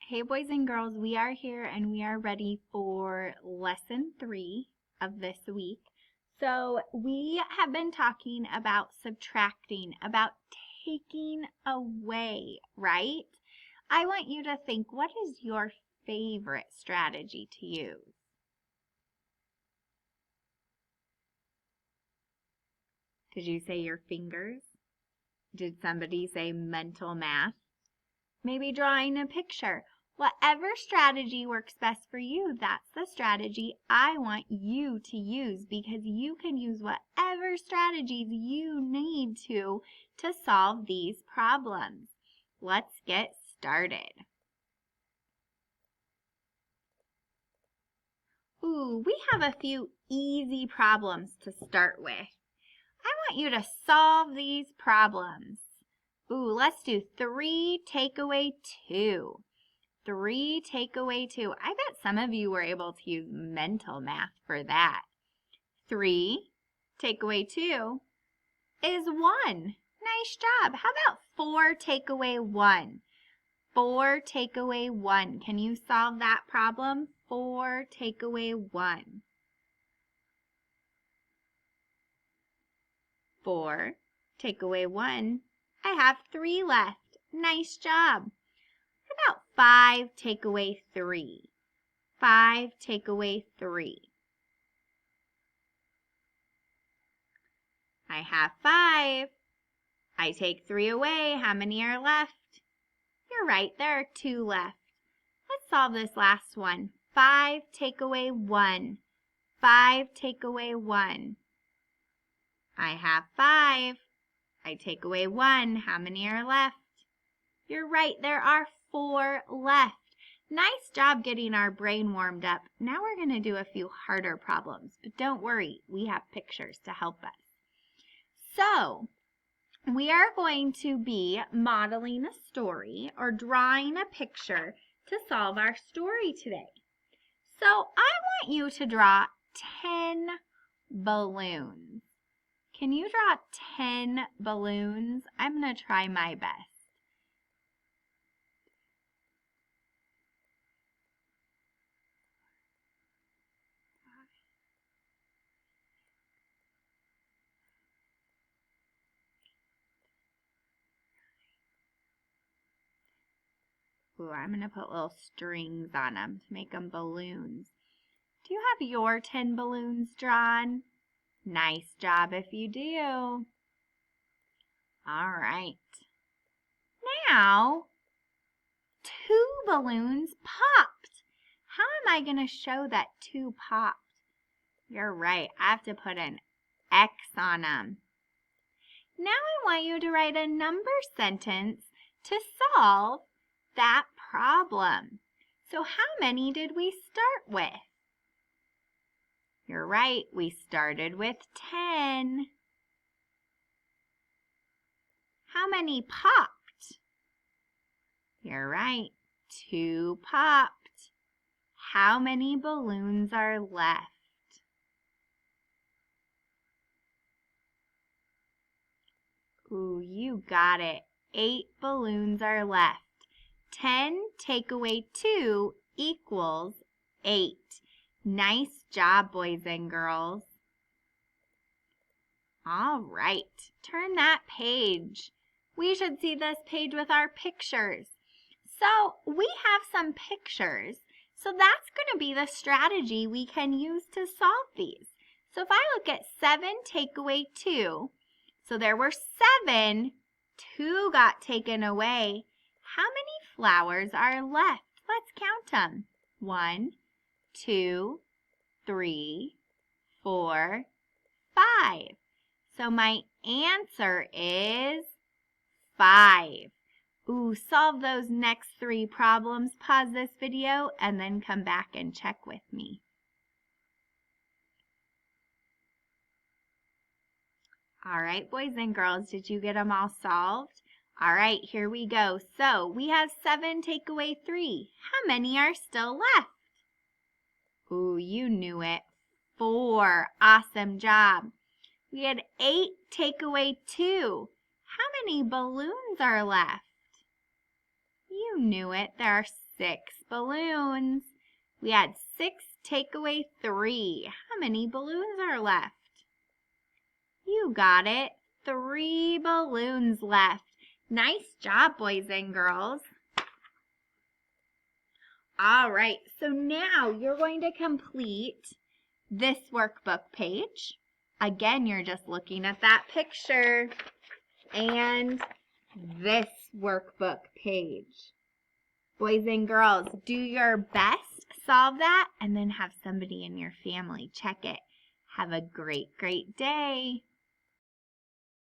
Hey boys and girls, we are here and we are ready for lesson 3 of this week. So we have been talking about subtracting, about taking away, right? I want you to think, what is your favorite strategy to use? Did you say your fingers? Did somebody say mental math? Maybe drawing a picture. Whatever strategy works best for you, that's the strategy I want you to use, because you can use whatever strategies you need to solve these problems. Let's get started. Ooh, we have a few easy problems to start with. I want you to solve these problems. Ooh, let's do 3 take away 2. 3 take away 2. I bet some of you were able to use mental math for that. 3 take away 2 is 1. Nice job. How about 4 take away 1? 4 take away 1. Can you solve that problem? 4 take away 1. 4 take away 1. I have 3 left. Nice job. How about 5 take away 3? 5 take away 3. I have 5. I take 3 away. How many are left? You're right, there are 2 left. Let's solve this last one. 5 take away 1. 5 take away 1. I have 5. I take away 1. How many are left? You're right, there are 4 left. Nice job getting our brain warmed up. Now we're going to do a few harder problems, but don't worry, we have pictures to help us. So, we are going to be modeling a story or drawing a picture to solve our story today. So, I want you to draw 10 balloons. Can you draw 10 balloons? I'm going to try my best. Ooh, I'm going to put little strings on them to make them balloons. Do you have your 10 balloons drawn? Nice job if you do. All right. Now, 2 balloons popped. How am I going to show that 2 popped? You're right. I have to put an X on them. Now I want you to write a number sentence to solve that problem. So how many did we start with? You're right, we started with 10. How many popped? You're right, 2 popped. How many balloons are left? Ooh, you got it. 8 balloons are left. 10 take away 2 equals 8. Nice job, boys and girls. All right, turn that page. We should see this page with our pictures. So we have some pictures. So that's going to be the strategy we can use to solve these. So if I look at 7 take away 2, so there were 7, 2 got taken away. How many flowers are left? Let's count them. 1, 2, 3, 4, 5. So my answer is 5. Ooh, solve those next 3 problems. Pause this video and then come back and check with me. All right, boys and girls, did you get them all solved? All right, here we go. So we have 7 take away 3. How many are still left? Ooh, you knew it. 4. Awesome job. We had 8 take away 2. How many balloons are left? You knew it. There are 6 balloons. We had 6, take away 3. How many balloons are left? You got it. 3 balloons left. Nice job, boys and girls. All right, so now you're going to complete this workbook page. Again, you're just looking at that picture and this workbook page. Boys and girls, do your best, solve that, and then have somebody in your family check it. Have a great, great day.